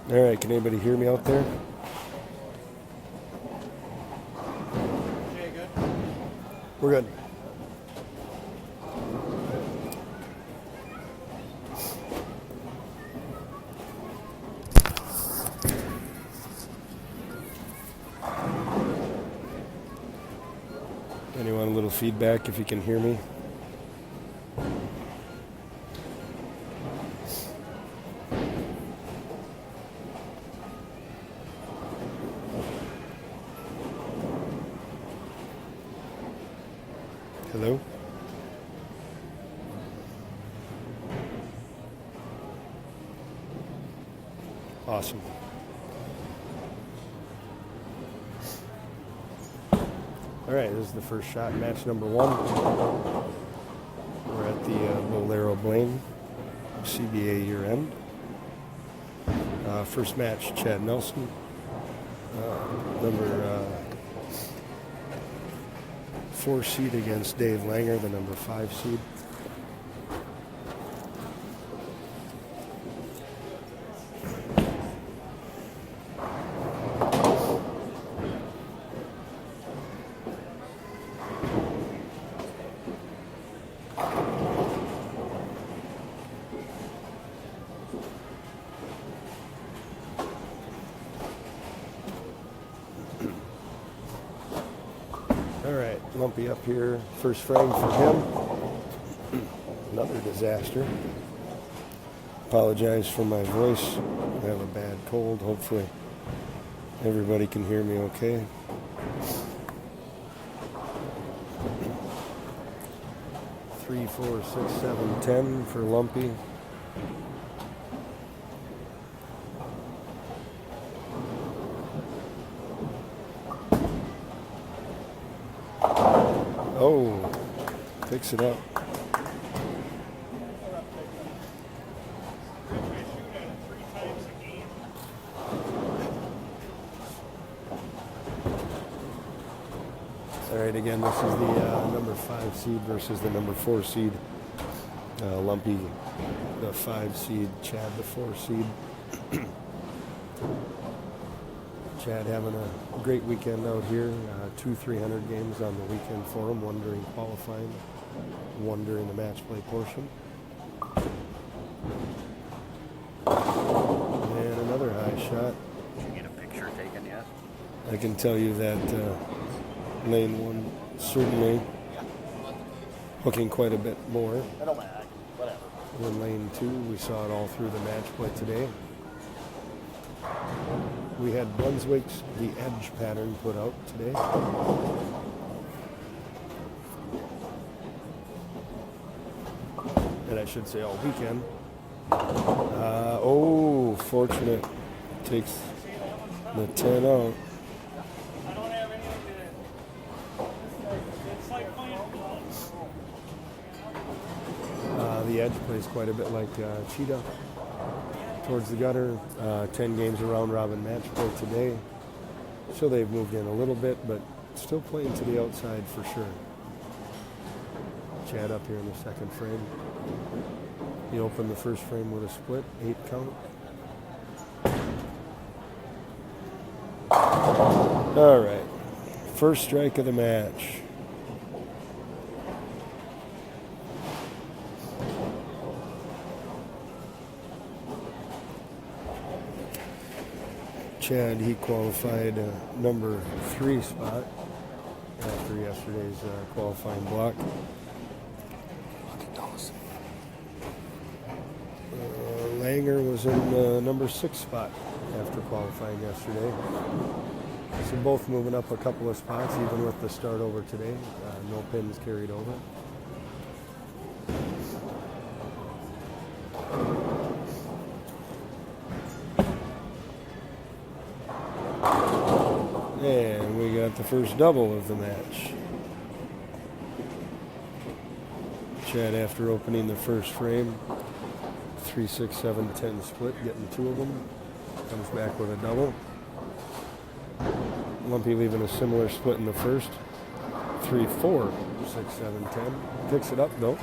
All right, can anybody hear me out there? Okay, good. We're good. Anyone a little feedback if you can hear me? Hello? Awesome. All right, this is the first shot, match number 1. We're at the Bowlero Blaine CBA year end. First match, Chad Nelson, number 4 seed against Dave Langer, the number 5 seed. All right, Lumpy up here, first frame for him. Another disaster. Apologize for my voice. I have a bad cold. Hopefully everybody can hear me okay. Three, 4, 6, 7, 10 for Lumpy. Oh, picks it up. All right, again, this is the number 5 seed versus the number 4 seed. Lumpy, the 5 seed, Chad, the 4 seed. Chad having a great weekend out here. 2 300 games on the weekend for him, one during qualifying, one during the match play portion. And another high shot. Did you get a picture taken yet? I can tell you that lane 1 certainly hooking quite a bit more I don't mind. Whatever. than lane 2. We saw it all through the match play today. We had Brunswick's the Edge Pattern put out today. And I should say all weekend. Oh, fortunate. Takes the 10 out. I don't have anything to. It's like playing. The Edge plays quite a bit like Cheetah. Towards the gutter, 10 games around robin match play today. So they've moved in a little bit, but still playing to the outside for sure. Chad up here in the second frame. He opened the first frame with a split, 8 count. All right, first strike of the match. Chad, he qualified number 3 spot after yesterday's qualifying block. Langer was in the number 6 spot after qualifying yesterday. So both moving up a couple of spots, even with the start over today. No pins carried over. And we got the first double of the match. Chad, after opening the first frame, 3, 6, 7, 10 split, getting 2 of them. Comes back with a double. Lumpy leaving a similar split in the first. 3, 4, 6, 7, 10. Picks it up though.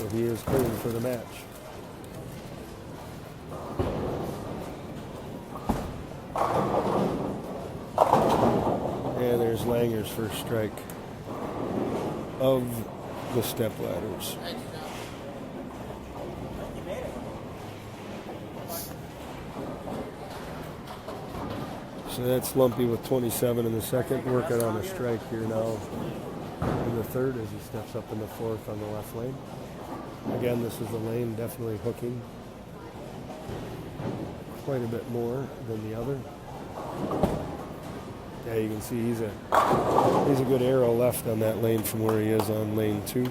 So he is clean for the match. And there's Langer's first strike of the step ladders. So that's Lumpy with 27 in the second, working on a strike here now in the third as he steps up in the fourth on the left lane. Again, this is a lane definitely hooking quite a bit more than the other. Yeah, you can see he's a good arrow left on that lane from where he is on lane 2.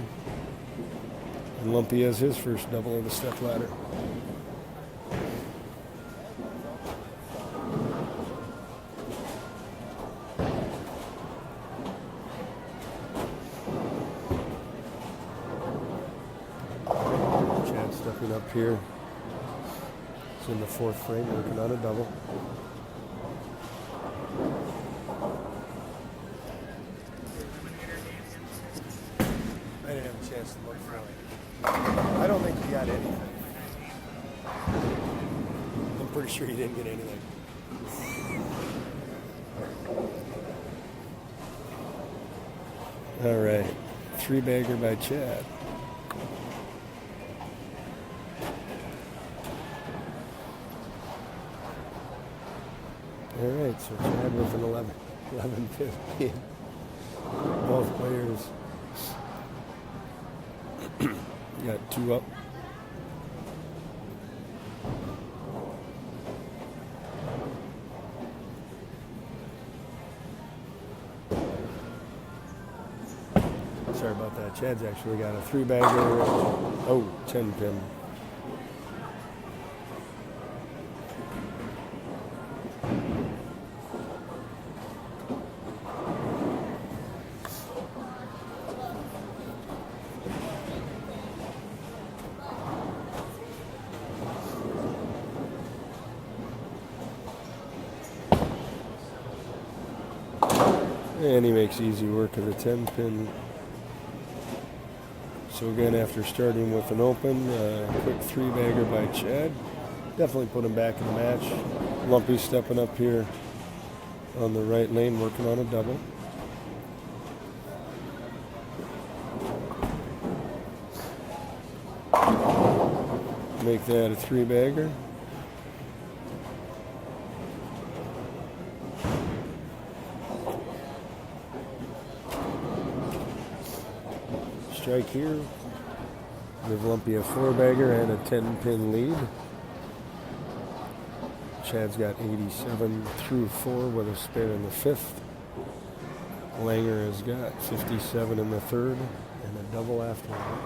And Lumpy has his first double of the step ladder. Chad stepping up here. He's in the fourth frame, working on a double. I didn't have a chance to look for it. I don't think he got anything. I'm pretty sure he didn't get anything. All right, 3-bagger by Chad. All right, so Chad with an 11-15. Both players got 2 up. Sorry about that. Chad's actually got a 3-bagger. Oh, 10-pin. And he makes easy work of the 10-pin. So again, after starting with an open, quick 3-bagger by Chad. Definitely put him back in the match. Lumpy stepping up here on the right lane, working on a double. Make that a 3-bagger. Strike here. Give Lumpy a 4-bagger and a 10-pin lead. Chad's got 87 through 4 with a spare in the 5th. Langer has got 57 in the 3rd and a double after that.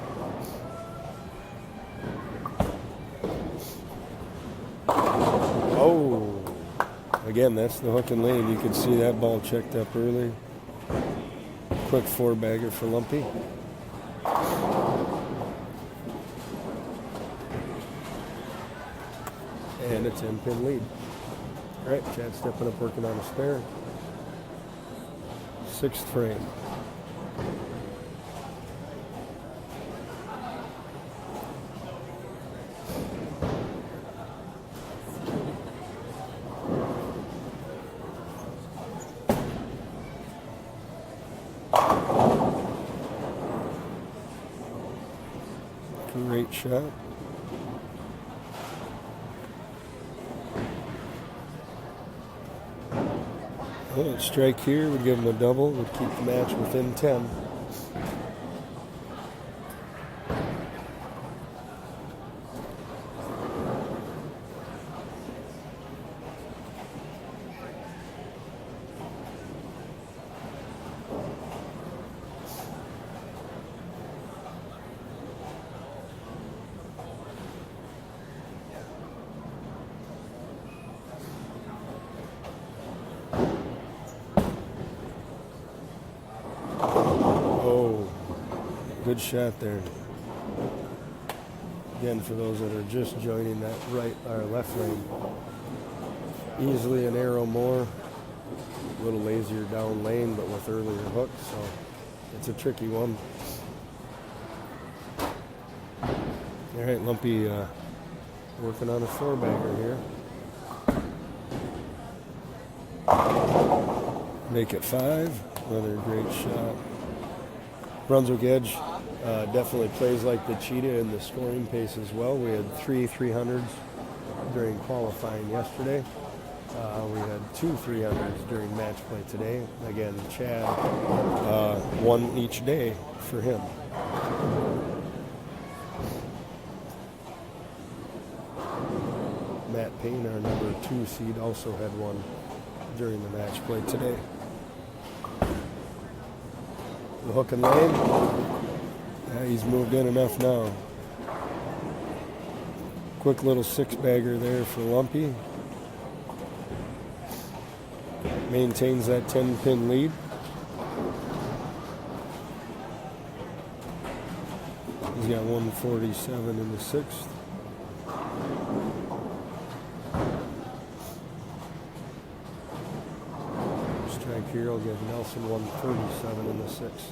Oh! Again, that's the hook and lane. You can see that ball checked up early. Quick 4-bagger for Lumpy. And a 10-pin lead. All right, Chad stepping up, working on a spare. 6th frame. Great shot. Oh, strike here would give him a double, would keep the match within 10. Good shot there. Again, for those that are just joining that right or left lane, easily an arrow more, a little lazier down lane, but with earlier hooks, so it's a tricky one. All right, Lumpy working on a 4-bagger here. Make it 5. Another great shot. Brunswick Edge definitely plays like the cheetah in the scoring pace as well. We had 3 300s during qualifying yesterday. We had 2 300s during match play today. Again, Chad, 1 each day for him. Matt Paine, our number 2 seed, also had 1 during the match play today. The hook and lane. Yeah, he's moved in enough now. Quick little 6-bagger there for Lumpy. Maintains that 10-pin lead. He's got 147 in the 6th. Strike here will give Nelson 137 in the 6th.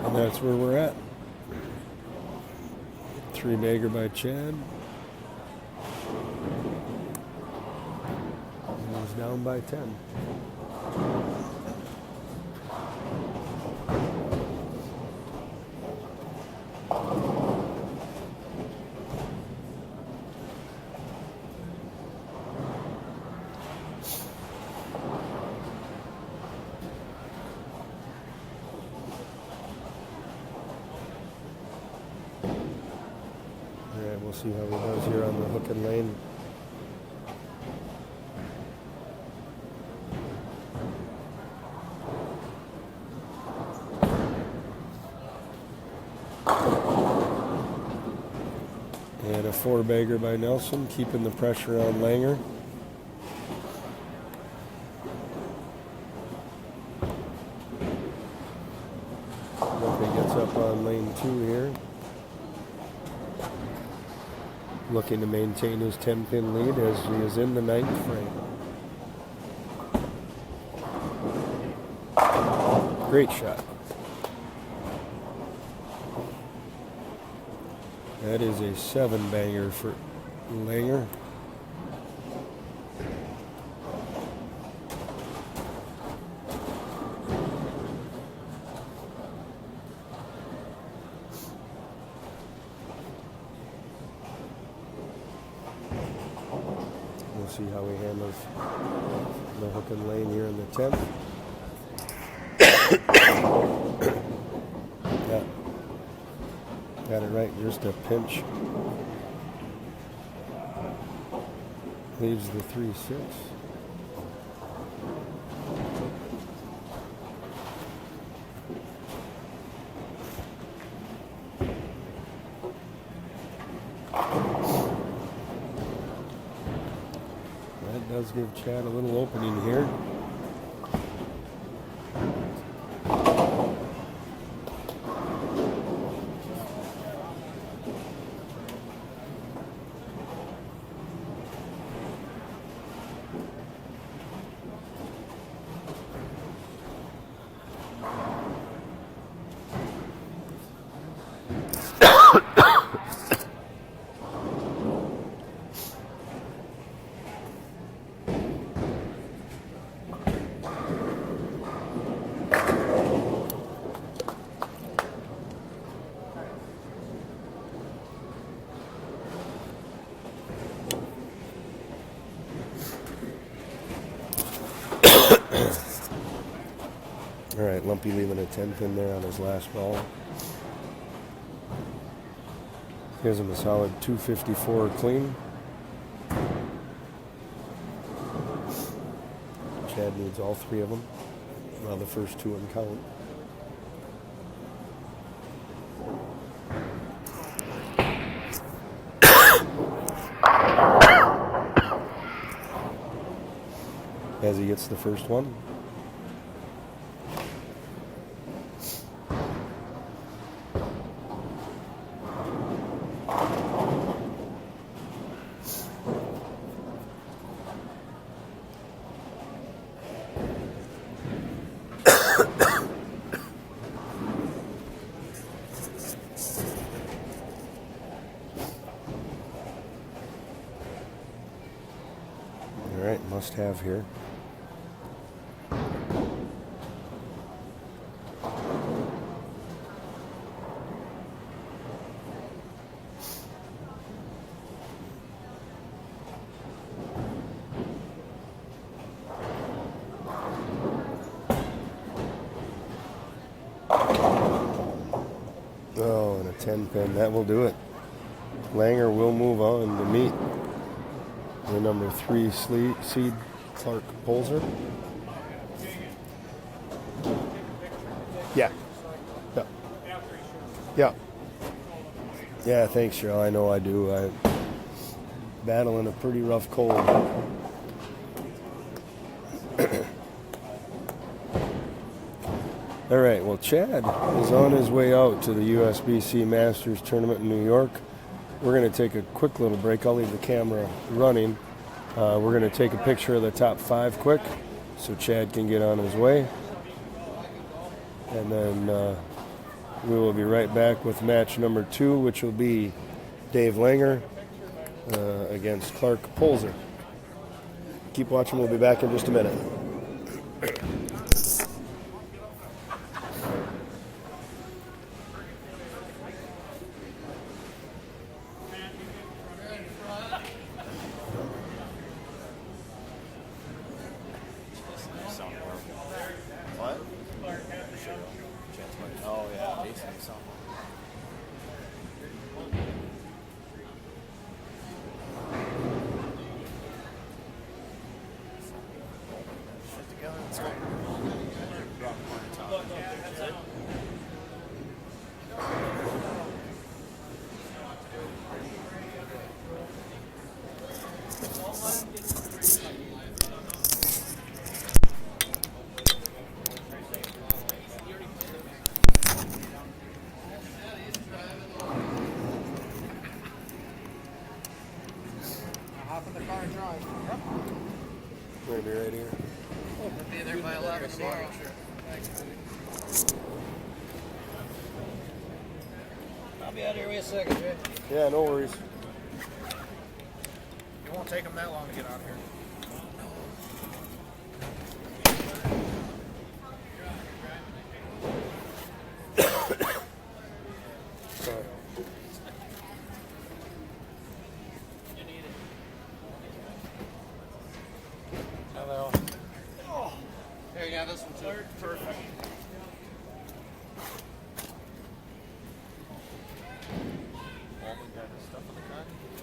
And that's where we're at. 3-bagger by Chad. And he's down by 10. Alright, we'll see how he does here on the hook and lane. And a 4-bagger by Nelson, keeping the pressure on Langer. Lumpy gets up on lane 2 here. Looking to maintain his 10-pin lead as he is in the 9th frame. Great shot. That is a 7-banger for Langer. We'll see how he handles the hook and lane here in the 10th. Yeah. Got it right, just a pinch. Leaves the 3-6. That does give Chad a little opening here. All right, Lumpy leaving a 10-pin there on his last ball. Gives him a solid 254 clean. Chad needs all 3 of them. Well, the first 2 in count. As he gets the first one. must have here. Oh, and a 10 pin. That will do it. Langer will move on to meet the number 3 seed Clark Poelzer. Yeah. Yeah. Yeah. Yeah, thanks, Cheryl. I know I do. I'm battling a pretty rough cold. All right, well, Chad is on his way out to the USBC Masters Tournament in New York. We're going to take a quick little break. I'll leave the camera running. We're going to take a picture of the top 5 quick so Chad can get on his way. And then we will be right back with match number 2, which will be Dave Langer against Clark Poelzer. Keep watching. We'll be back in just a minute. What? Oh yeah, Jason something. Shit together. Let's go. Hop in the car and drive. Yep. We're going to be right here. We'll be there by 11 tomorrow. I'll be out here in a second, Jay. Yeah, no worries. It won't take them that long to get out here. Sorry. Hello. Oh. Here, yeah, this one's perfect.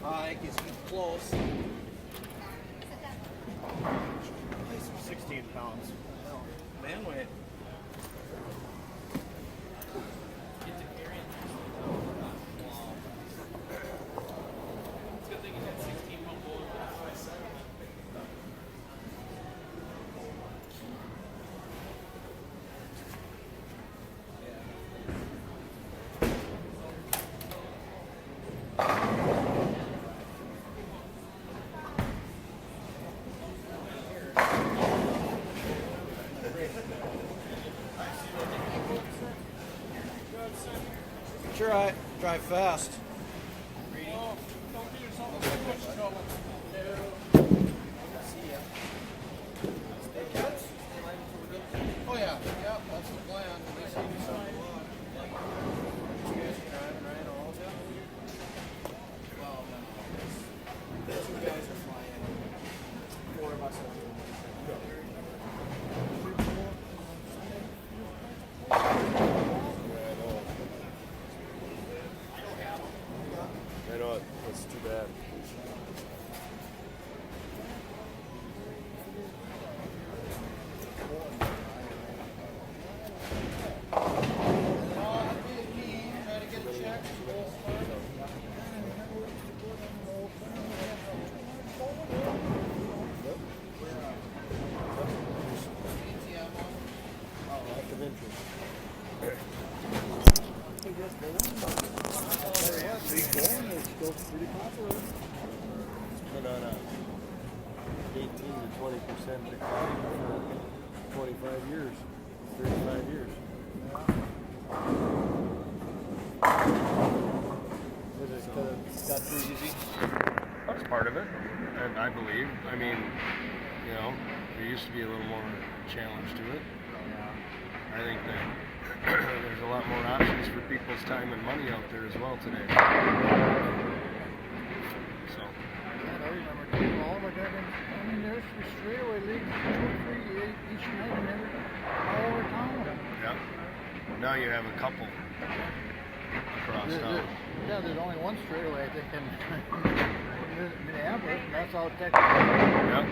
I think he's close. He's 16 pounds. Man weight. Sure, I drive fast. Oh yeah, yeah, that's the plan. You guys driving, right? All of them? Well, no. The 2 guys are flying. 4 of us are. I know it. It's too bad. Been on a 18 to 20% decline for 25 years, 35 years. Got too easy. That's part of it, and I believe. I mean, You know, there used to be a little more challenge to it. Yeah. I think that there's a lot more options for people's time and money out there as well today. So. I remember doing all of that. I mean, there's the straightaway leagues, 2 or 3 each night, and every all over town. Yeah. Now you have a couple across town. Yeah, there's only one straightaway, I think, in Minneapolis, and that's all technically. Yeah.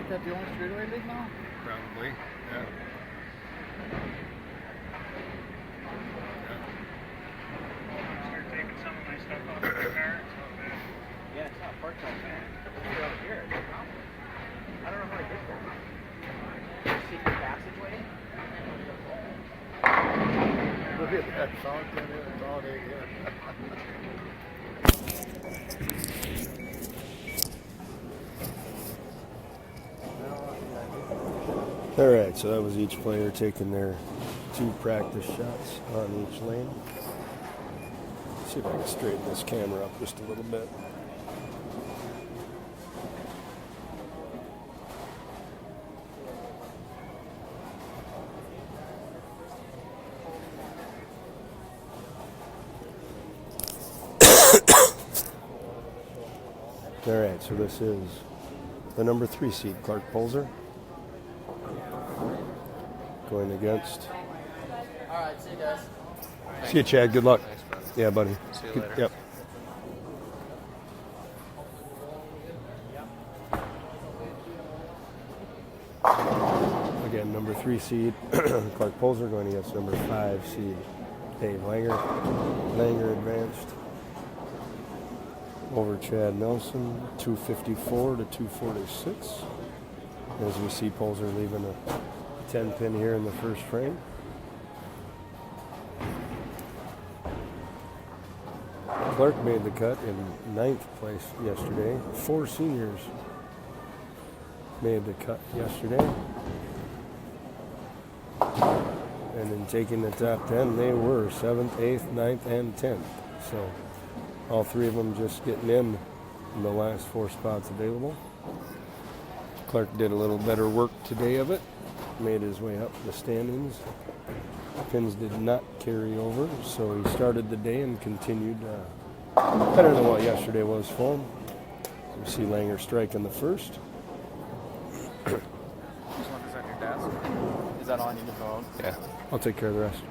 Isn't that the only straightaway league now? Probably. Yeah. Start taking some of my stuff off my car. Yeah, it's not parked out back. It's over here. I don't know how to get there. Secret passageway? Look at that song. It's all day here. All right, so that was each player taking their 2 practice shots on each lane. See if I can straighten this camera up just a little bit. All right, so this is the number 3 seed, Clark Poelzer, going against. All right, see you guys. See you, Chad. Good luck. Thanks, brother. Yeah, buddy. See you Good- later. Yep. Again, number 3 seed, Clark Poelzer, going against number 5 seed, Dave Langer. Langer advanced over Chad Nelson, 254 to 246. As we see Poelzer leaving a 10 pin here in the first frame. Clark made the cut in 9th place yesterday. 4 seniors made the cut yesterday. And in taking the top 10, they were 7th, 8th, 9th, and 10th. So all 3 of them just getting in the last 4 spots available. Clark did a little better work today of it. Made his way up the standings. Pins did not carry over, so he started the day and continued better than what yesterday was for him. You see Langer striking the first. This one is on your desk. Is that on your phone? Yeah, I'll take care of the rest.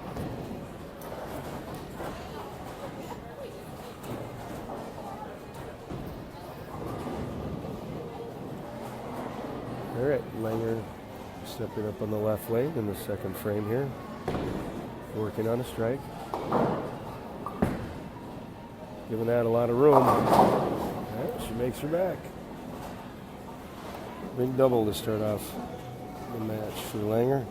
All right, Langer stepping up on the left lane in the second frame here. Working on a strike. Giving that a lot of room. Yeah, she makes her back. Big double to start off the match for Langer.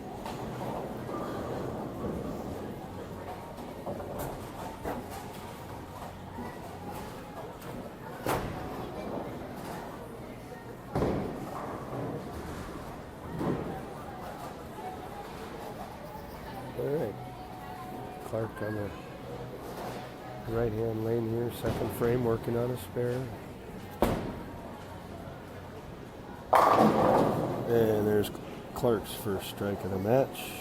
All right. Clark on the right-hand lane here, second frame, working on a spare. And there's Clark's first strike of the match.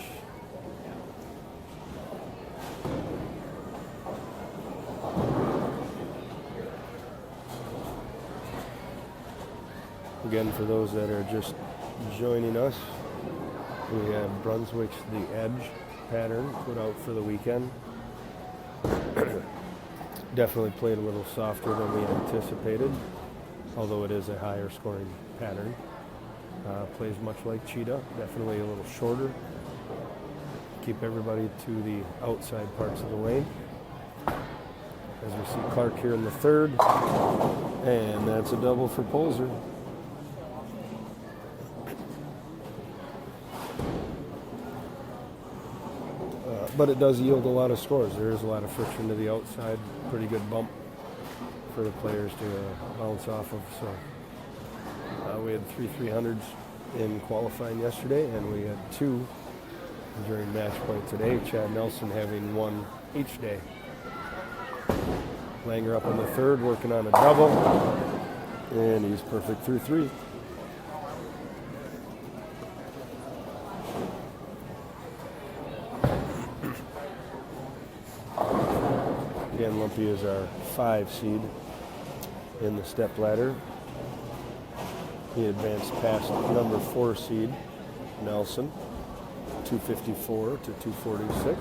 Again, for those that are just joining us, we have Brunswick's The Edge Pattern put out for the weekend. Definitely played a little softer than we anticipated, although it is a higher scoring pattern. Plays much like Cheetah, definitely a little shorter. Keep everybody to the outside parts of the lane. As we see Clark here in the third, and that's a double for Poelzer. But it does yield a lot of scores. There is a lot of friction to the outside. Pretty good bump for the players to bounce off of. So we had 3 300s in qualifying yesterday, and we had 2 during match point today. Chad Nelson having 1 each day. Langer up on the third, working on a double, and he's perfect through 3. Again, Lumpy is our 5 seed in the step ladder. He advanced past number 4 seed, Nelson, 254 to 246.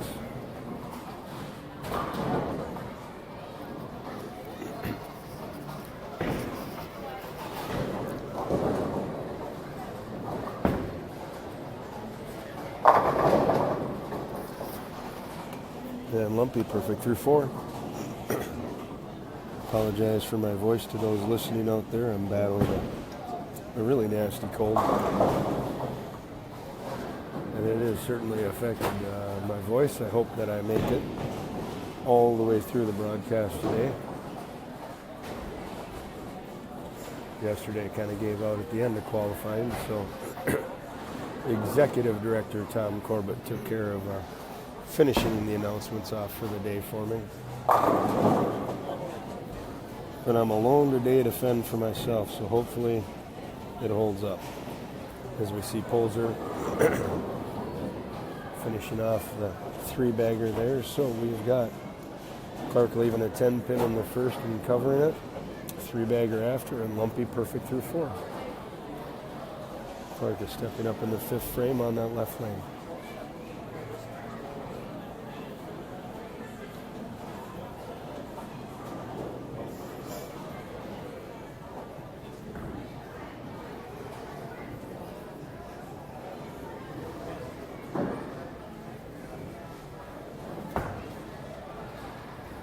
And Lumpy perfect through 4. Apologize for my voice to those listening out there. I'm battling a really nasty cold. And it has certainly affected my voice. I hope that I make it all the way through the broadcast today. Yesterday kind of gave out at the end of qualifying, so Executive Director Tom Corbett took care of finishing the announcements off for the day for me. But I'm alone today to fend for myself, so hopefully it holds up. As we see Poelzer finishing off the 3-bagger there. So we've got Clark leaving a 10-pin in the first and covering it. 3-bagger after, and Lumpy perfect through 4. Clark is stepping up in the 5th frame on that left lane.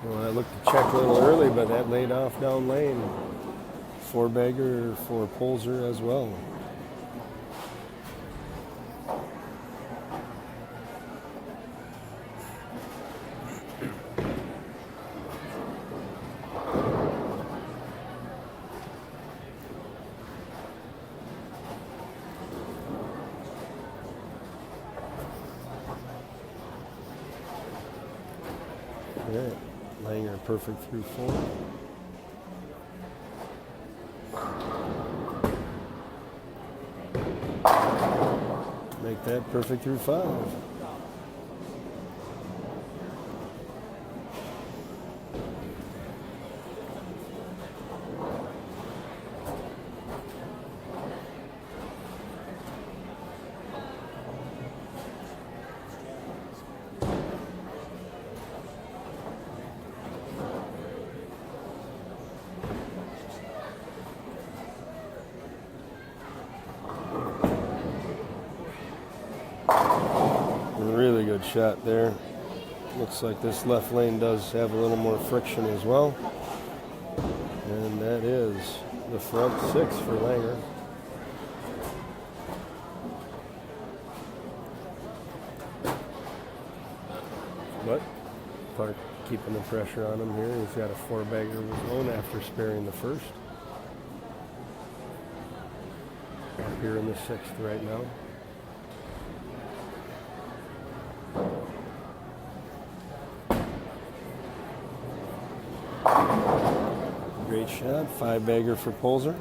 Well, I looked to check a little early, but that laid off down lane. 4-bagger for Poelzer as well. Yeah, Langer perfect through 4. Make that perfect through 5. Really good shot there. Looks like this left lane does have a little more friction as well. And that is the front 6 for Langer. But Clark keeping the pressure on him here. He's got a 4-bagger of his own after sparing the first. Up here in the 6th right now. Great shot, 5-bagger for Poelzer.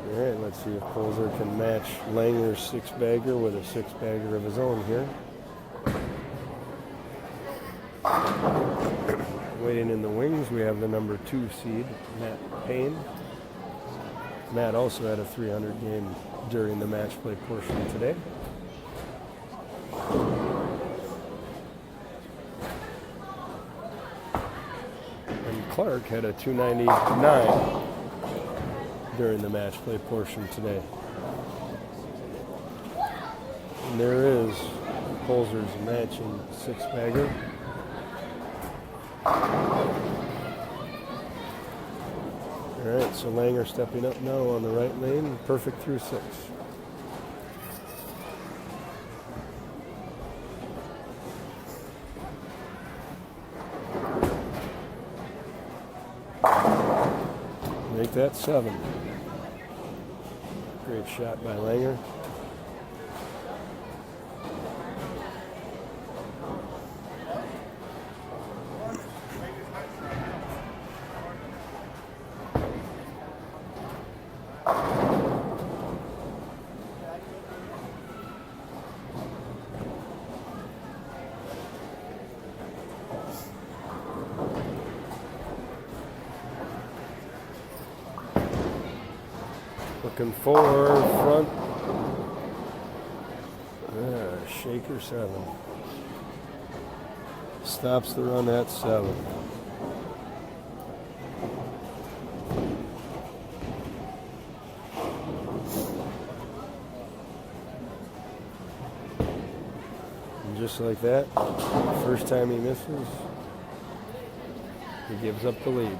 All right, let's see if Poelzer can match Langer's 6-bagger with a 6-bagger of his own here. Waiting in the wings, we have the number 2 seed, Matt Paine. Matt also had a 300 game during the match play portion today. And Clark had a 299 during the match play portion today. And there is Poelzer's matching 6-bagger. All right, so Langer stepping up now on the right lane, perfect through 6. Make that 7. Great shot by Langer. Looking for front. Shaker 7. Stops the run at 7. And just like that, first time he misses, he gives up the lead.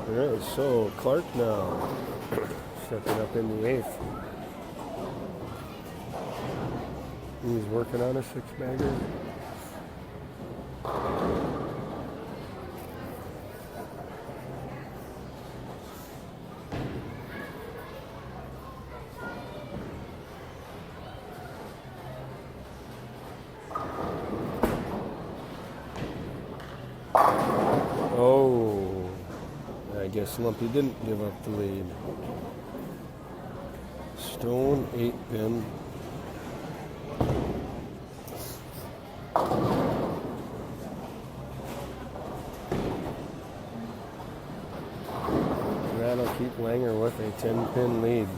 All right, so Clark now stepping up in the 8th. He's working on a 6-bagger. Oh, I guess Lumpy didn't give up the lead. Stone 8-pin. That'll keep Langer with a 10-pin lead.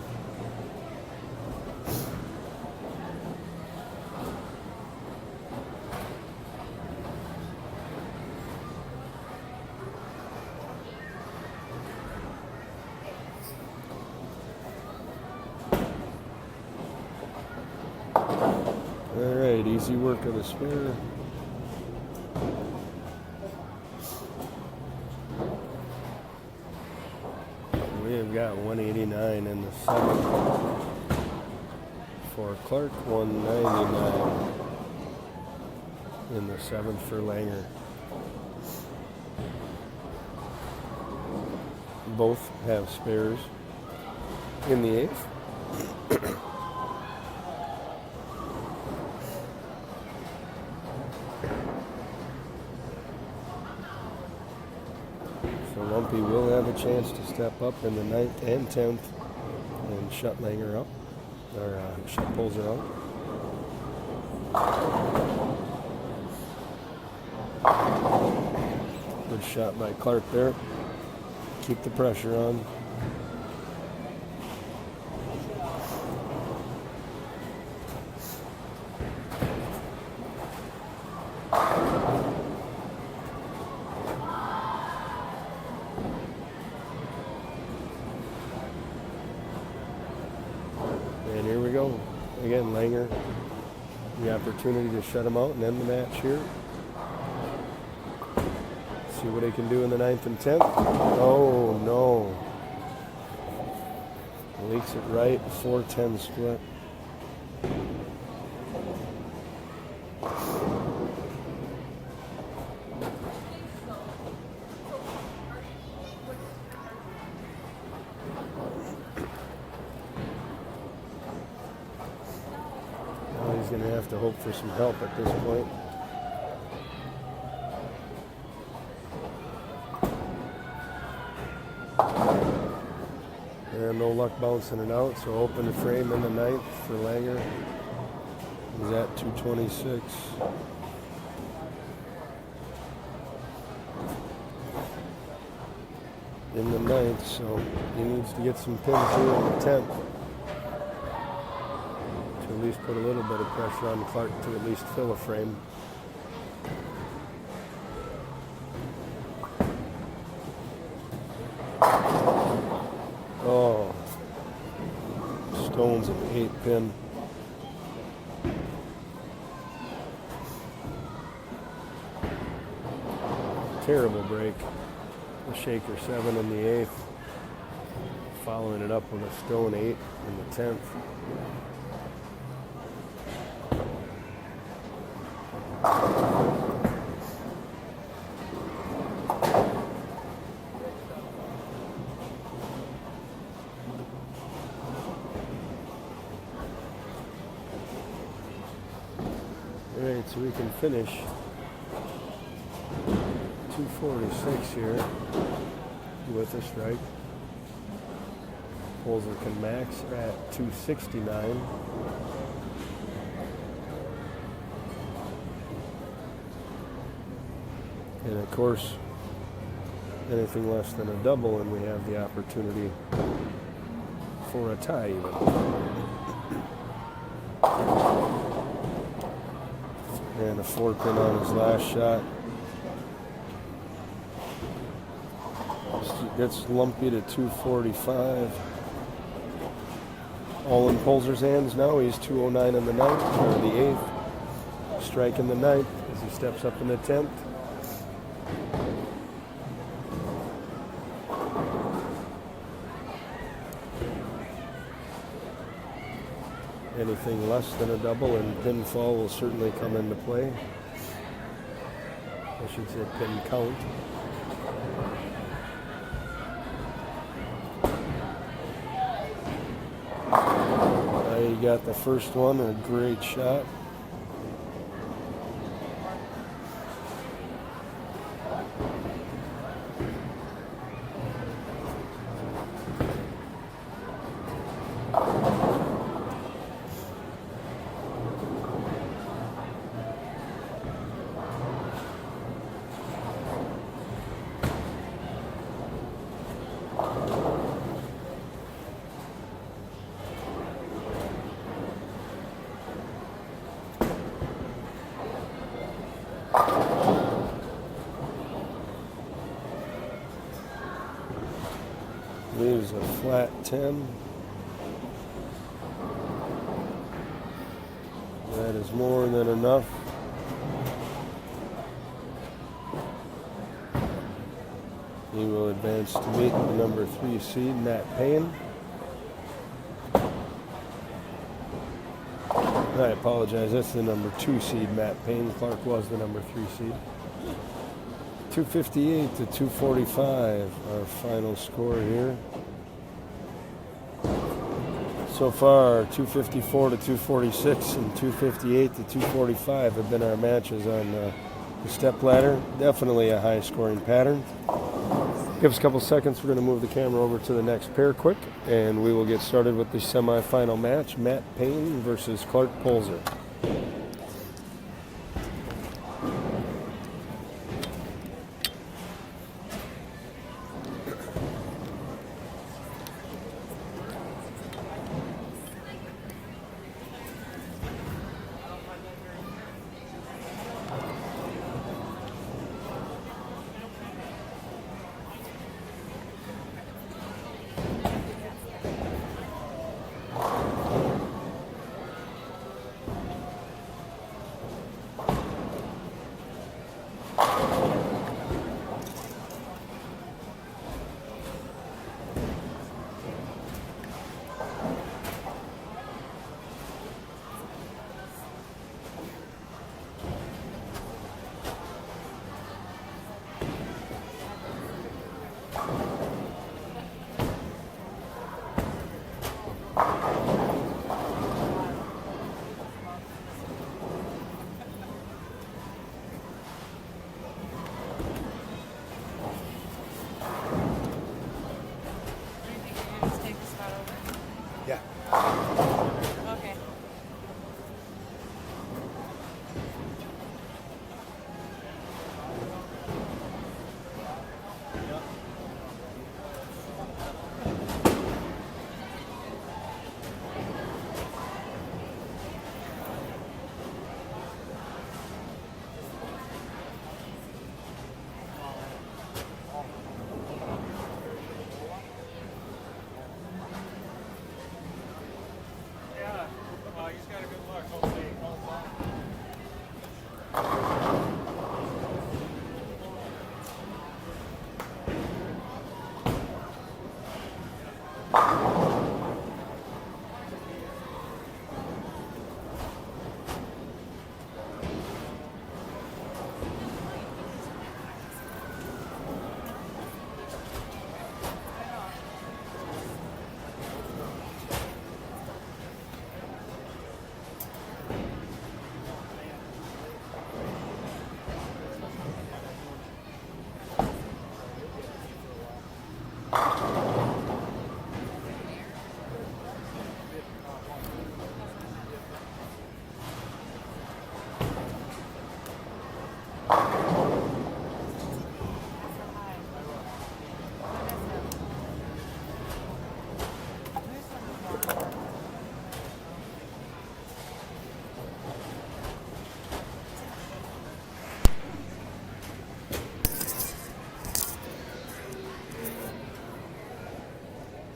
All right, easy work of the spare. We've got 189 in the 7th. For Clark, 199 in the 7th for Langer. Both have spares in the 8th. So Lumpy will have a chance to step up in the 9th and 10th and shut Langer up, or shut Poelzer out. Good shot by Clark there. Keep the pressure on. And here we go. Again, Langer, the opportunity to shut him out and end the match here. See what he can do in the 9th and 10th. Oh, no. Leaks it right, 4-10 split. Now he's going to have to hope for some help at this point. And no luck bouncing it out, so open the frame in the 9th for Langer. He's at 226. In the 9th, so he needs to get some pins here in the 10th to at least put a little bit of pressure on Clark to at least fill a frame. Oh, Stone's an 8-pin. Terrible break. The shaker 7 in the 8th. Following it up with a Stone 8 in the 10th. Alright, so we can finish 246 here with a strike. Poelzer can max at 269. And of course, anything less than a double, and we have the opportunity for a tie even. And a 4-pin on his last shot. Gets lumpy to 245. All in Poelzer's hands now. He's 209 in the ninth, or the 8th. Strike in the 9th as he steps up in the 10th. Anything less than a double and pinfall will certainly come into play. I should say pin count. Now you got the first one, a great shot. Leaves a flat 10. That is more than enough. He will advance to meet the number 3 seed, Paine. I apologize, that's the number 2 seed, Paine. Clark was the number 3 seed. 258 to 245, our final score here. So far, 254 to 246 and 258 to 245 have been our matches on the step ladder. Definitely a high-scoring pattern. Give us a couple seconds. We're going to move the camera over to the next pair quick, and we will get started with the semifinal match, Paine versus Clark Poelzer.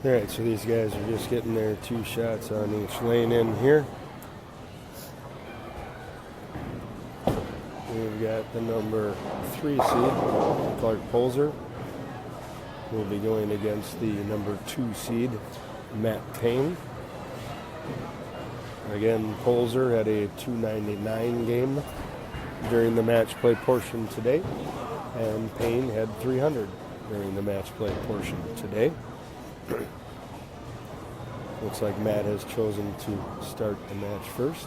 All right, so these guys are just getting their 2 shots on each lane in here. We've got the number 3 seed, Clark Poelzer. Will be going against the number 2 seed, Matt Paine. Again, Poelzer had a 299 game during the match play portion today, and Paine had 300 during the match play portion today. Looks like Matt has chosen to start the match first,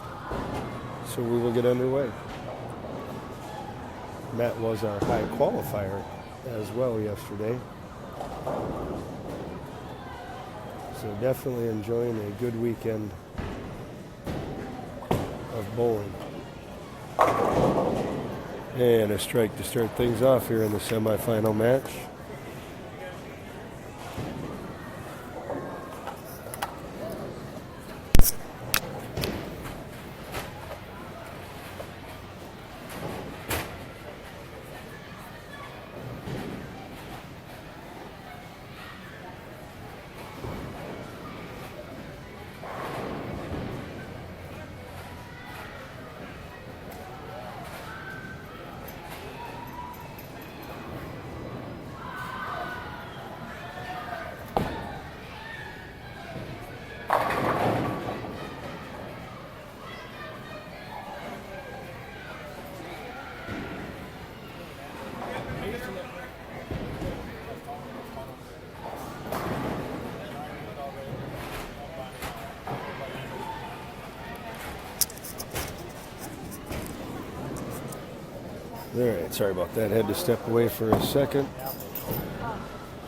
so we will get underway. Matt was our high qualifier as well yesterday, so definitely enjoying a good weekend of bowling. And a strike to start things off here in the semifinal match. All right, sorry about that. Had to step away for a second.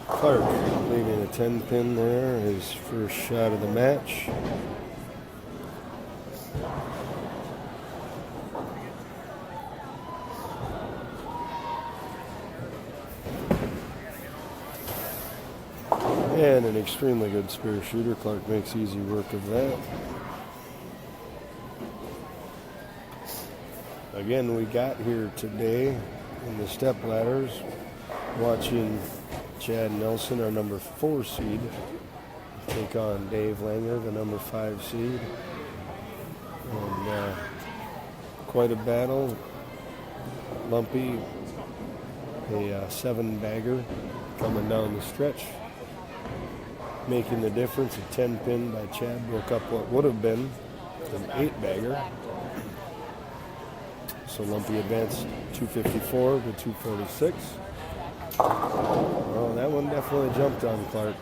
Clark leaving a 10 pin there, his first shot of the match. And an extremely good spear shooter. Clark makes easy work of that. Again, we got here today in the step ladders watching Chad Nelson, our number 4 seed, take on Dave Langer, the number 5 seed. And quite a battle. Lumpy, a 7-bagger coming down the stretch, making the difference. A 10 pin by Chad broke up what would have been an 8-bagger. So Lumpy advanced 254 to 246. Well, that one definitely jumped on Clark.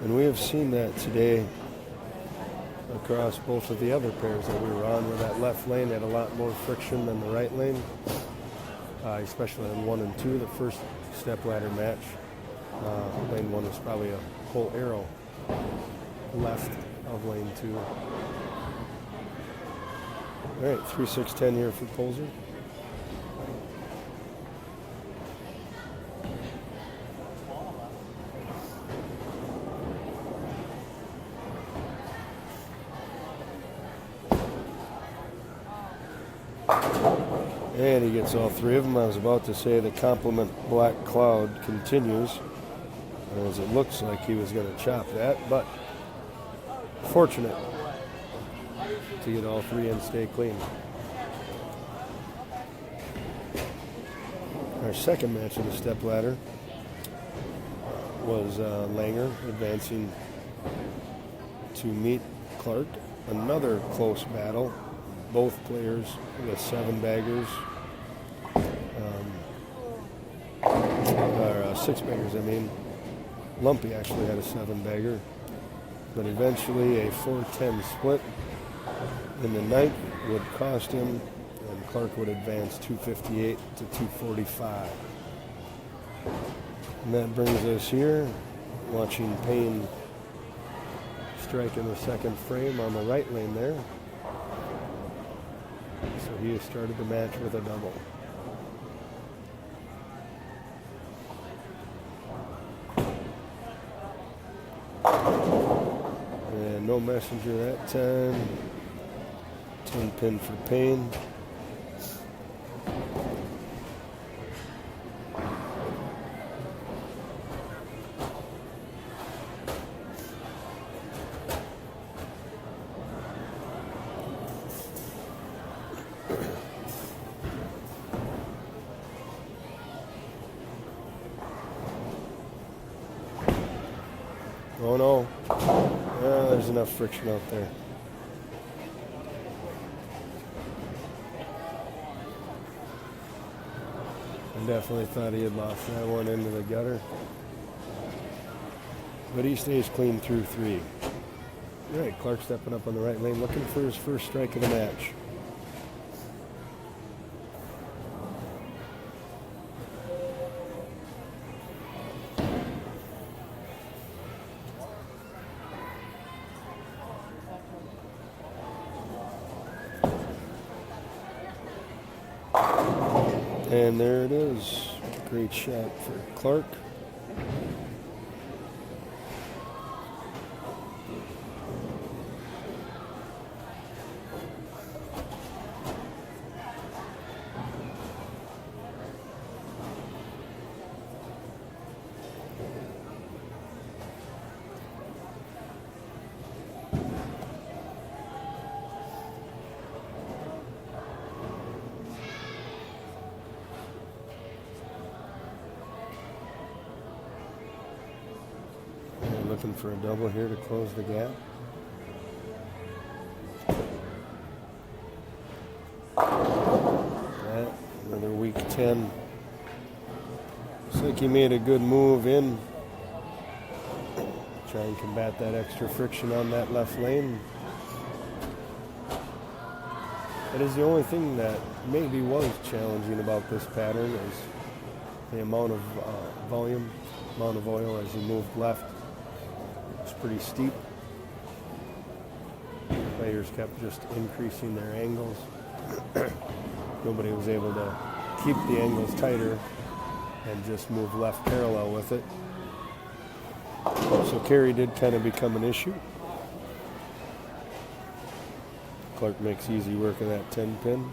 And we have seen that today across both of the other pairs that we were on, where that left lane had a lot more friction than the right lane, especially in 1 and 2, the first step ladder match. Lane 1 was probably a whole arrow left of lane 2. All right, 3-6-10 here for Poelzer. And he gets all 3 of them. I was about to say the compliment black cloud continues, as it looks like he was going to chop that, but fortunate to get all 3 and stay clean. Our second match of the step ladder was Langer advancing to meet Clark. Another close battle. Both players with 7-baggers, or 6-baggers, I mean. Lumpy actually had a 7-bagger, but eventually a 4-10 split in the ninth would cost him, and Clark would advance 258 to 245. And that brings us here, watching Paine strike in the second frame on the right lane there. So he has started the match with a double. And no messenger that time. 10 pin for Paine. Oh no. There's enough friction out there. I definitely thought he had lost that one into the gutter. But he stays clean through 3. All right, Clark stepping up on the right lane, looking for his first strike of the match. And there it is. Great shot for Clark. Looking for a double here to close the gap. Another weak 10. Looks like he made a good move in. Try and combat that extra friction on that left lane. That is the only thing that maybe was challenging about this pattern is the amount of volume, amount of oil as you moved left. It's pretty steep. Players kept just increasing their angles. Nobody was able to keep the angles tighter and just move left parallel with it. So carry did kind of become an issue. Clark makes easy work of that 10 pin.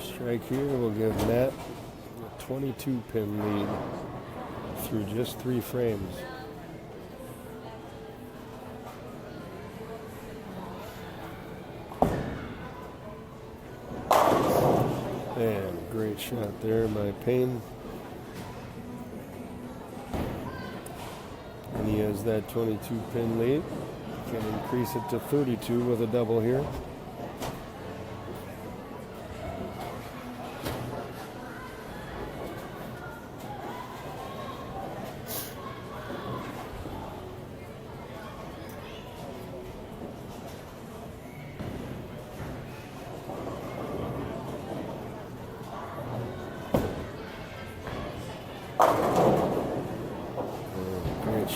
Strike here will give Matt a 22 pin lead through just 3 frames. And a great shot there by Paine. And he has that 22 pin lead. Can increase it to 32 with a double here.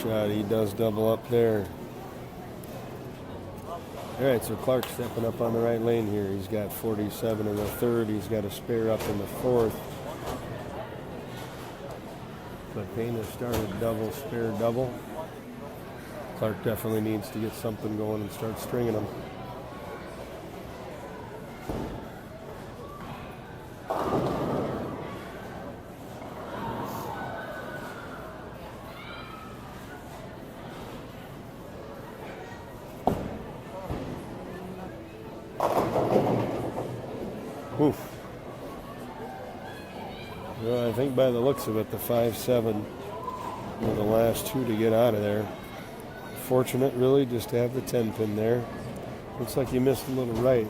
Shot. He does double up there. All right, so Clark's stepping up on the right lane here. He's got 47 in the third. He's got a spare up in the fourth. But Paine has started double, spare, double. Clark definitely needs to get something going and start stringing them. Oof. Well, I think by the looks of it, the 5-7 were the last 2 to get out of there. Fortunate, really, just to have the 10 pin there. Looks like you missed a little right.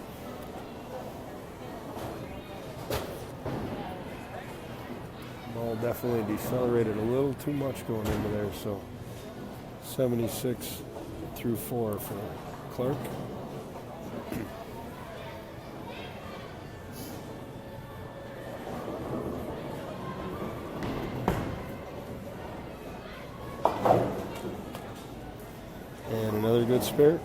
Ball definitely decelerated a little too much going into there, so 76 through 4 for Clark. And another good spare.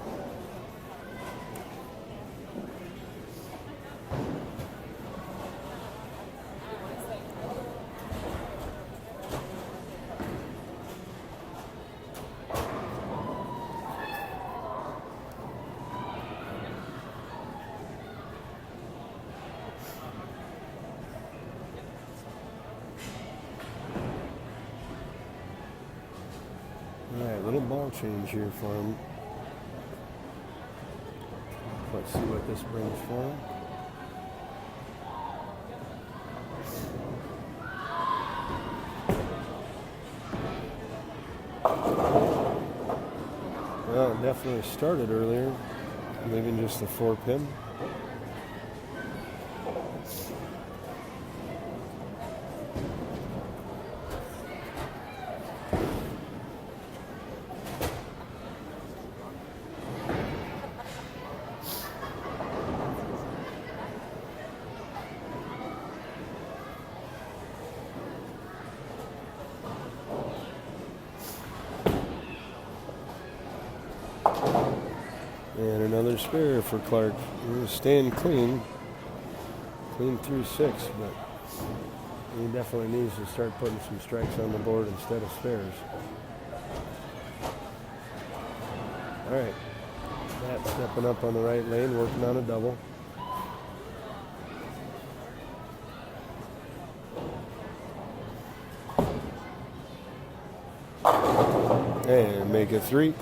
All right, little ball change here for him. Let's see what this brings for him. Well, it definitely started earlier. Maybe just a 4-pin. And another spare for Clark. He was staying clean through 6, but he definitely needs to start putting some strikes on the board instead of spares. All right, Matt stepping up on the right lane, working on a double. And make it 3.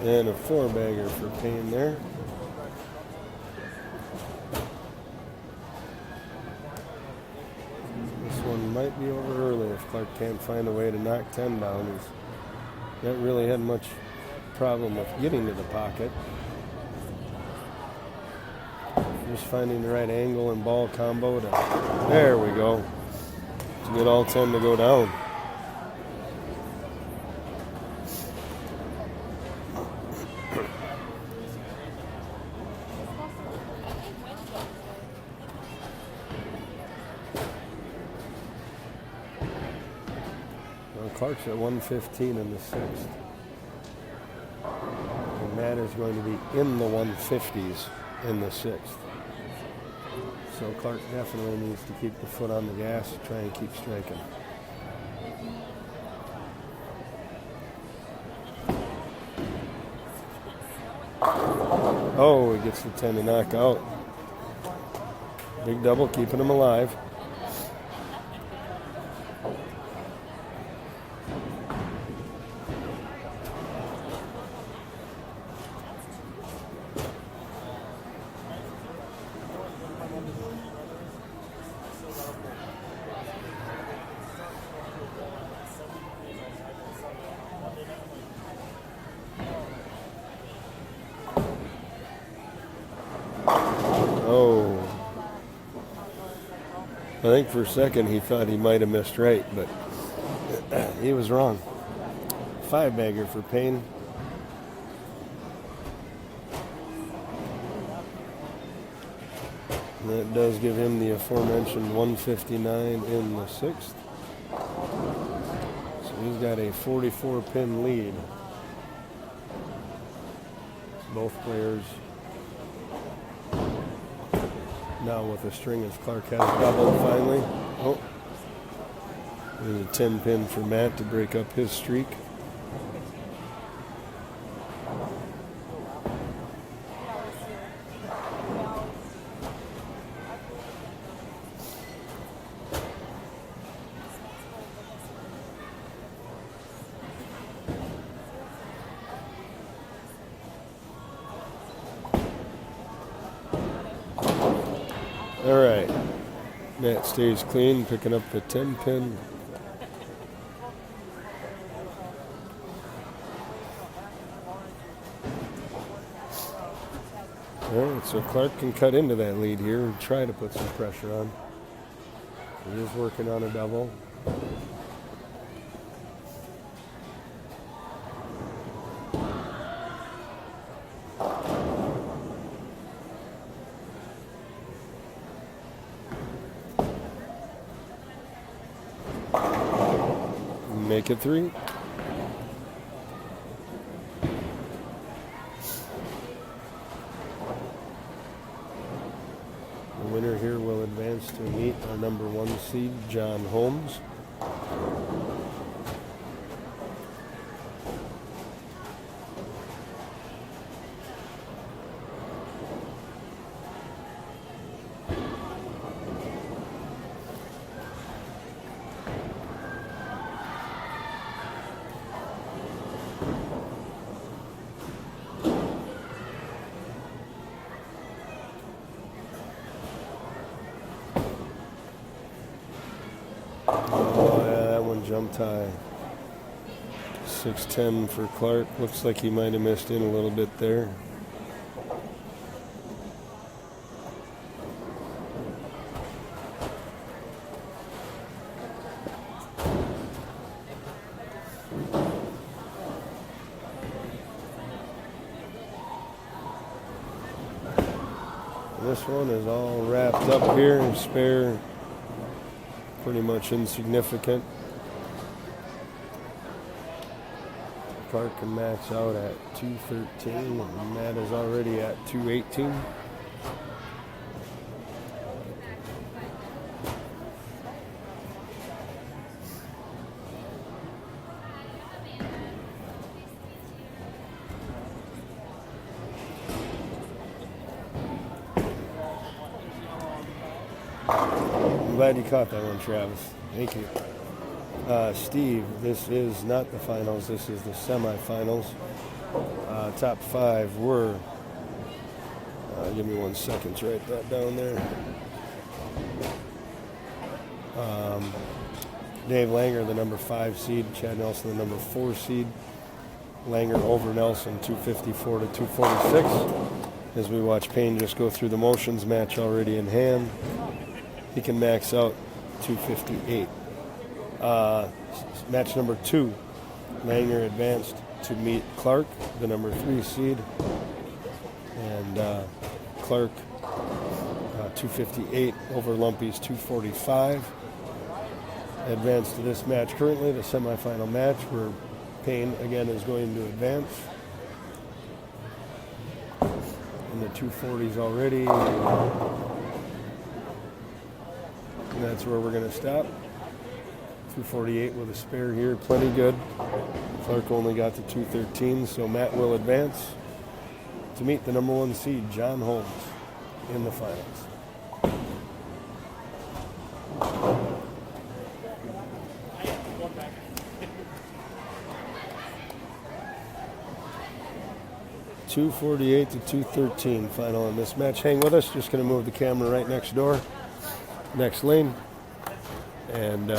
And a 4-bagger for Paine there. This one might be over early if Clark can't find a way to knock 10 down. He's not really had much problem with getting to the pocket. Just finding the right angle and ball combo to, there we go, to get all 10 to go down. Clark's at 115 in the 6th. And Matt is going to be in the 150s in the 6th. So Clark definitely needs to keep the foot on the gas to try and keep striking. Oh, he gets the 10 to knock out. Big double, keeping him alive. Oh, I think for a second he thought he might have missed right, but he was wrong. 5-bagger for Paine. And that does give him the aforementioned 159 in the 6th. So he's got a 44-pin lead. Both players now with a string as Clark has doubled finally. Oh, there's a 10-pin for Matt to break up his streak. All right, Matt stays clean, picking up the 10-pin. All right, so Clark can cut into that lead here and try to put some pressure on. He is working on a double. Make it 3. winner here will advance to meet our number 1 seed, John Hommes. Oh, yeah, that one jumped high. 6'10" for Clark. Looks like he might have missed in a little bit there. This one is all wrapped up here and spare. Pretty much insignificant. Clark can max out at 213, and Matt is already at 218. I'm glad you caught that one, Travis. Thank you. Steve, this is not the finals, this is the semifinals. Top 5 were, give me 1 second to write that down there. Dave Langer, the number 5 seed, Chad Nelson, the number 4 seed. Langer over Nelson, 254 to 246. As we watch Paine just go through the motions, match already in hand. He can max out 258. Match number 2, Langer advanced to meet Clark, the number 3 seed, and Clark 258 over Lumpy's 245. Advanced to this match currently, the semifinal match, where Paine again is going to advance. In the 240s already. And that's where we're going to stop. 248 with a spare here, plenty good. Clark only got to 213, so Matt will advance to meet the number 1 seed, John Hommes, in the finals. .248 to 213 final in this match. Hang with us. Just going to move the camera right next door, next lane. And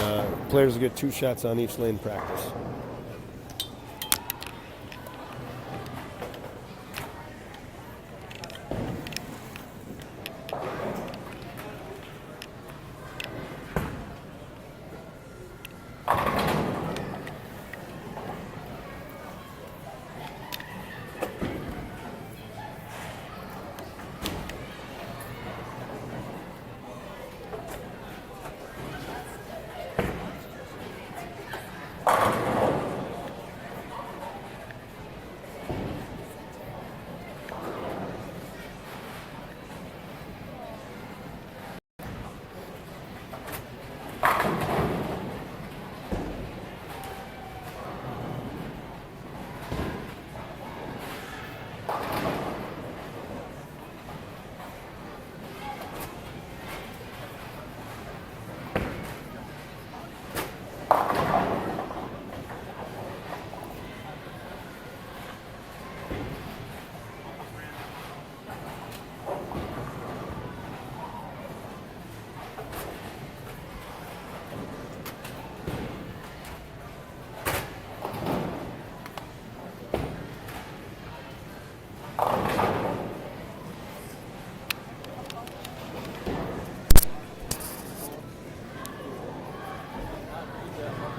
players will get 2 shots on each lane practice.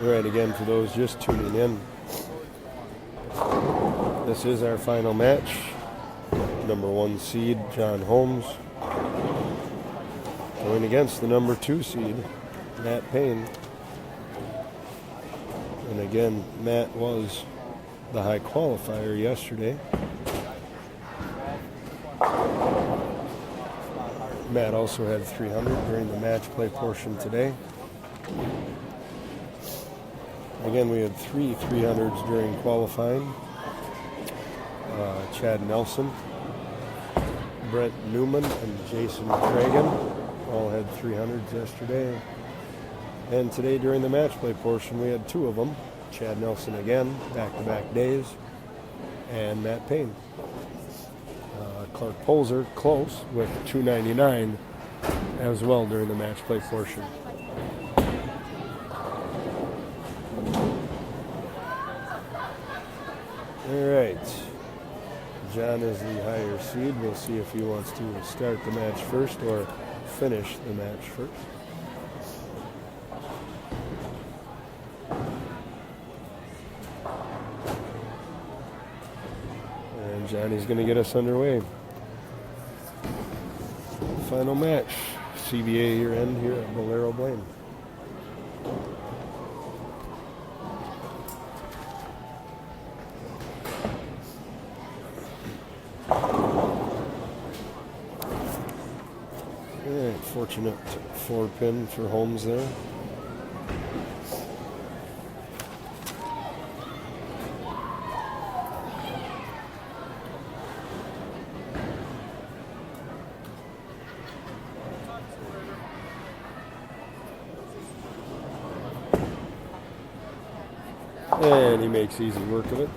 All right, again, for those just tuning in, this is our final match. Number 1 seed, John Hommes, going against the number 2 seed, Matt Paine. And again, Matt was the high qualifier yesterday. Matt also had 300 during the match play portion today. Again, we had 3 300s during qualifying. Chad Nelson, Brent Newman, and Jason Cragen all had 300s yesterday. And today during the match play portion, we had 2 of them. Chad Nelson again, back-to-back days, and Matt Paine. Clark Poelzer close with 299 as well during the match play portion. All right. John is the higher seed. We'll see if he wants to start the match first or finish the match first. And Johnny's going to get us underway. Final match, CBA year end here at Bowlero Blaine. Fortunate 4-pin for Hommes there. And he makes easy work of it.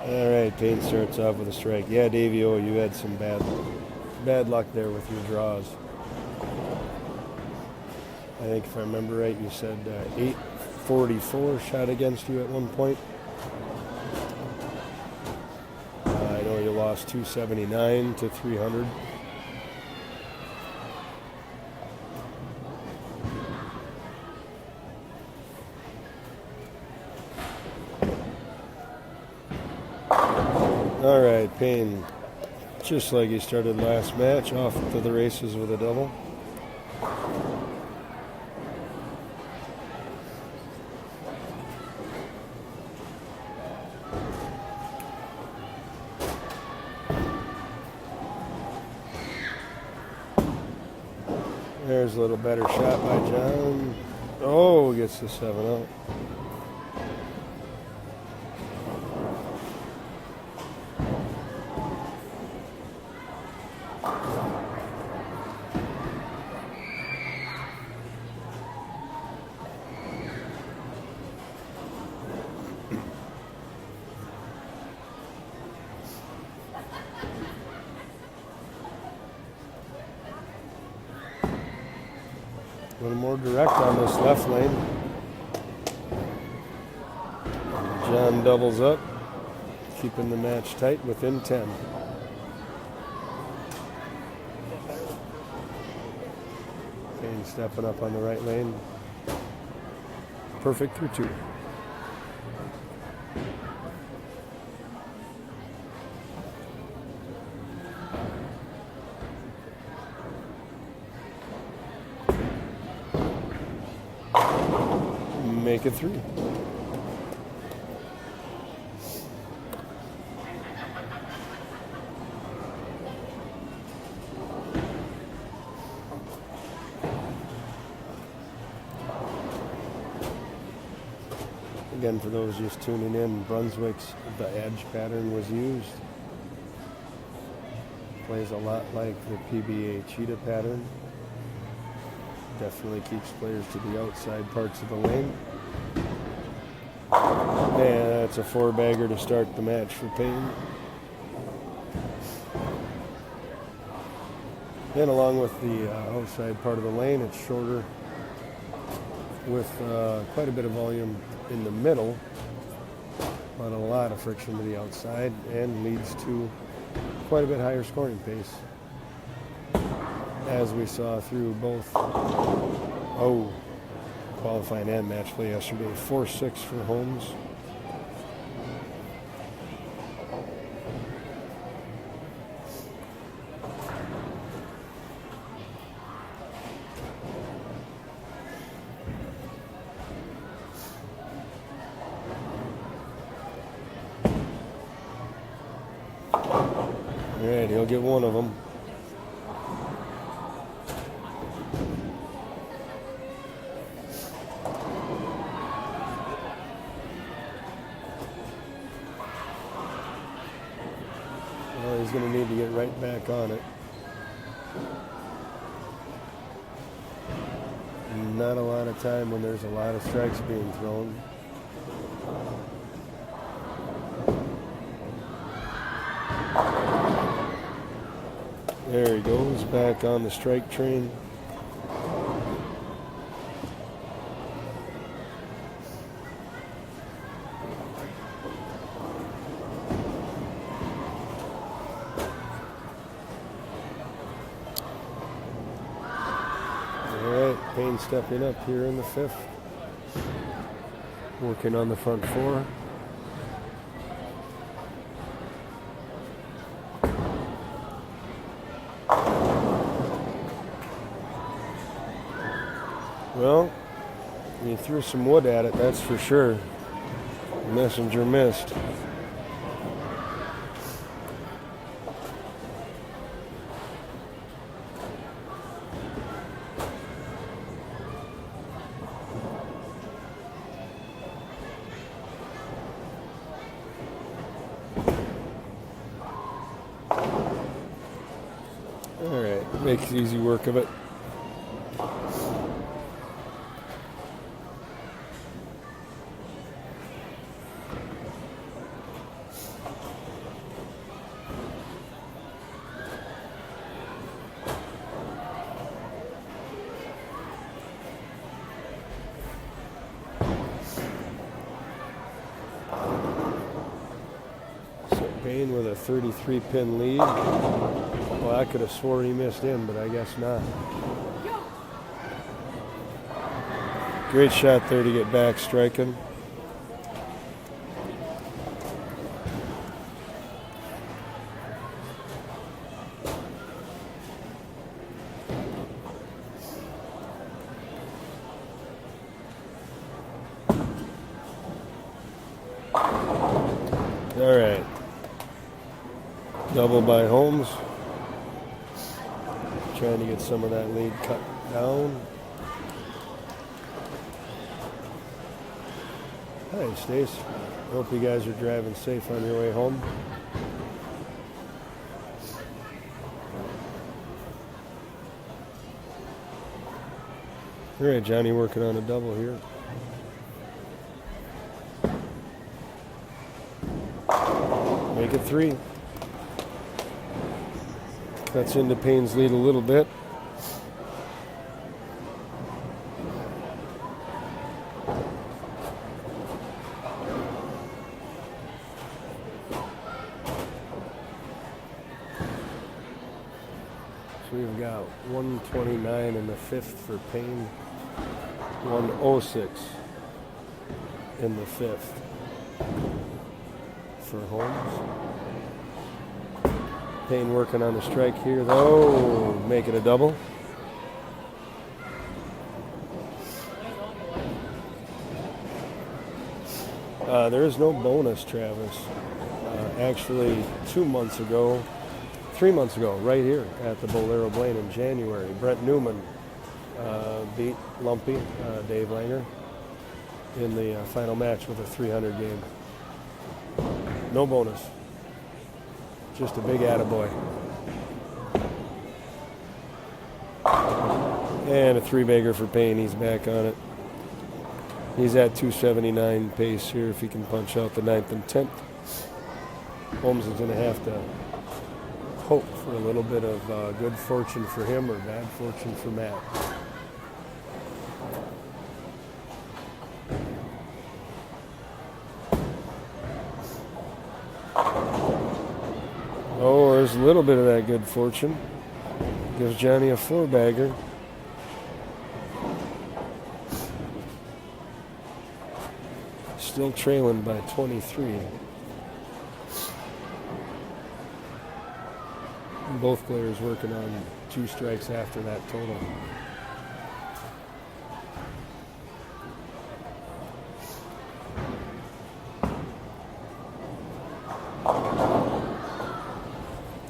All right, Paine starts off with a strike. Yeah, Davey, oh, you had some bad luck there with your draws. I think if I remember right, you said 844 shot against you at one point. I know you lost 279 to 300. All right, Paine, just like he started last match, off to the races with a double. There's a little better shot by John. Oh, gets the 7 out. A little more direct on this left lane. John doubles up, keeping the match tight within 10. Paine stepping up on the right lane. Perfect through 2. Make it 3. Again, for those just tuning in, Brunswick's the Edge Pattern was used. Plays a lot like the PBA Cheetah Pattern. Definitely keeps players to the outside parts of the lane. And that's a 4-bagger to start the match for Paine. Then along with the outside part of the lane, it's shorter with quite a bit of volume in the middle, but a lot of friction to the outside, and leads to quite a bit higher scoring pace, as we saw through both. Oh, qualifying and match play yesterday. 4-6 for Hommes. All right, he'll get one of them. Well, he's going to need to get right back on it. Not a lot of time when there's a lot of strikes being thrown. There he goes, back on the strike train. All right, Paine stepping up here in the 5th. Working on the front 4. Well, he threw some wood at it, that's for sure. Messenger missed. All right, makes easy work of it. Paine with a 33-pin lead. Well, I could have swore he missed in, but I guess not. Great shot there to get back striking. All right. Double by Hommes. Trying to get some of that lead cut down. Hi, Stace. Hope you guys are driving safe on your way home. All right, Johnny working on a double here. Make it 3. Cuts into Paine's lead a little bit. So we've got 129 in the 5th for Paine, 106 in the 5th for Hommes. Paine working on the strike here, though. Make it a double. There is no bonus, Travis. Actually, 3 months ago, right here at the Bowlero Blaine in January, Brent Newman beat Lumpy, Dave Langer, in the final match with a 300 game. No bonus. Just a big attaboy. And a 3-bagger for Paine. He's back on it. He's at 279 pace here if he can punch out the 9th and 10th. Hommes is going to have to hope for a little bit of good fortune for him or bad fortune for Matt. Oh, there's a little bit of that good fortune. Gives Johnny a 4-bagger. Still trailing by 23. Both players working on 2 strikes after that total.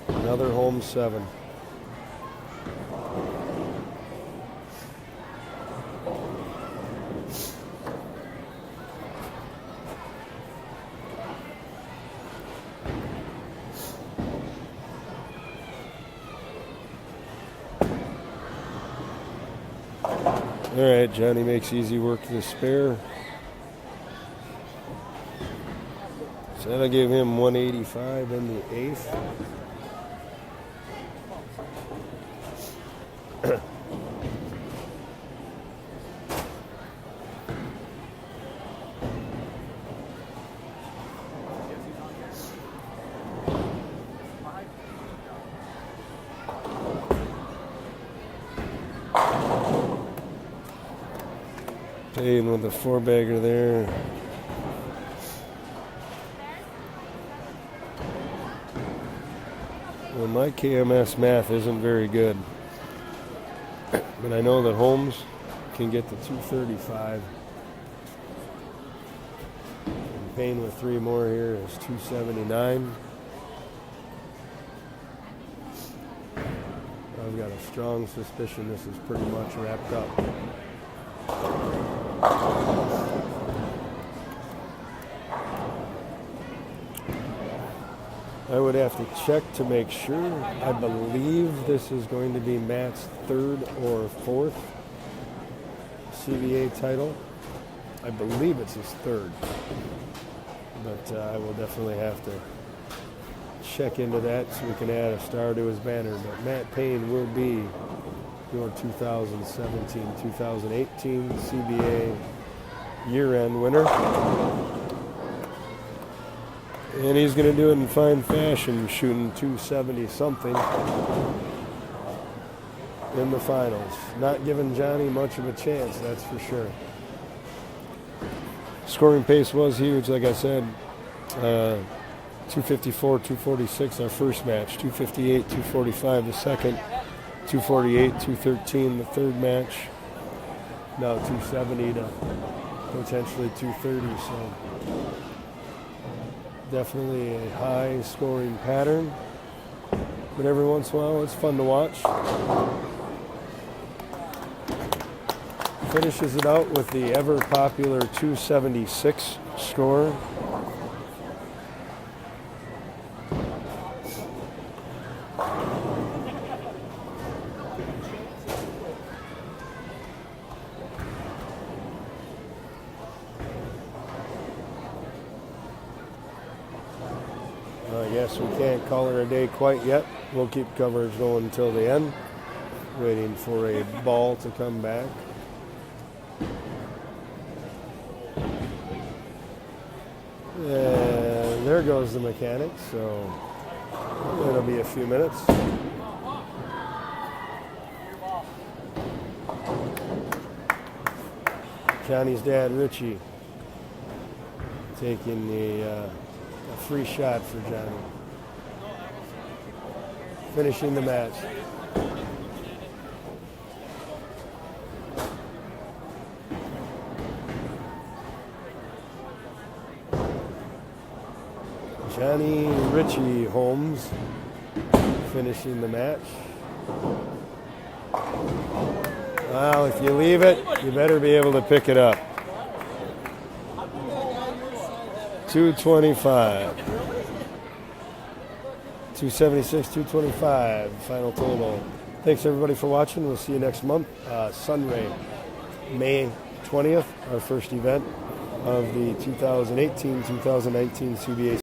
Another home 7. All right, Johnny makes easy work to the spare. So that'll give him 185 in the 8th. Paine with the 4-bagger there. Well, my KMS math isn't very good, but I know that Hommes can get to 235. And Paine with 3 more here is 279. I've got a strong suspicion this is pretty much wrapped up. I would have to check to make sure. I believe this is going to be Matt's 3rd or 4th CBA title. I believe it's his 3rd, but I will definitely have to check into that so we can add a star to his banner. But Matt Paine will be your 2017-2018 CBA year-end winner. And he's going to do it in fine fashion, shooting 270-something in the finals. Not giving Johnny much of a chance, that's for sure. Scoring pace was huge, like I said. 254, 246 our first match, 258, 245 the second, 248, 213 the third match. Now 270 to potentially 230, so definitely a high scoring pattern, but every once in a while it's fun to watch. Finishes it out with the ever popular 276 score. I guess we can't call it a day quite yet. We'll keep coverage going until the end, waiting for a ball to come back. And there goes the mechanic, so it'll be a few minutes. Johnny's dad, Richie, taking the free shot for Johnny. Finishing the match. Johnny Richie Hommes finishing the match. Well, if you leave it, you better be able to pick it up. 225. 276, 225, final total. Thanks everybody for watching. We'll see you next month. Sunray, May 20th, our first event of the 2018-2019 CBA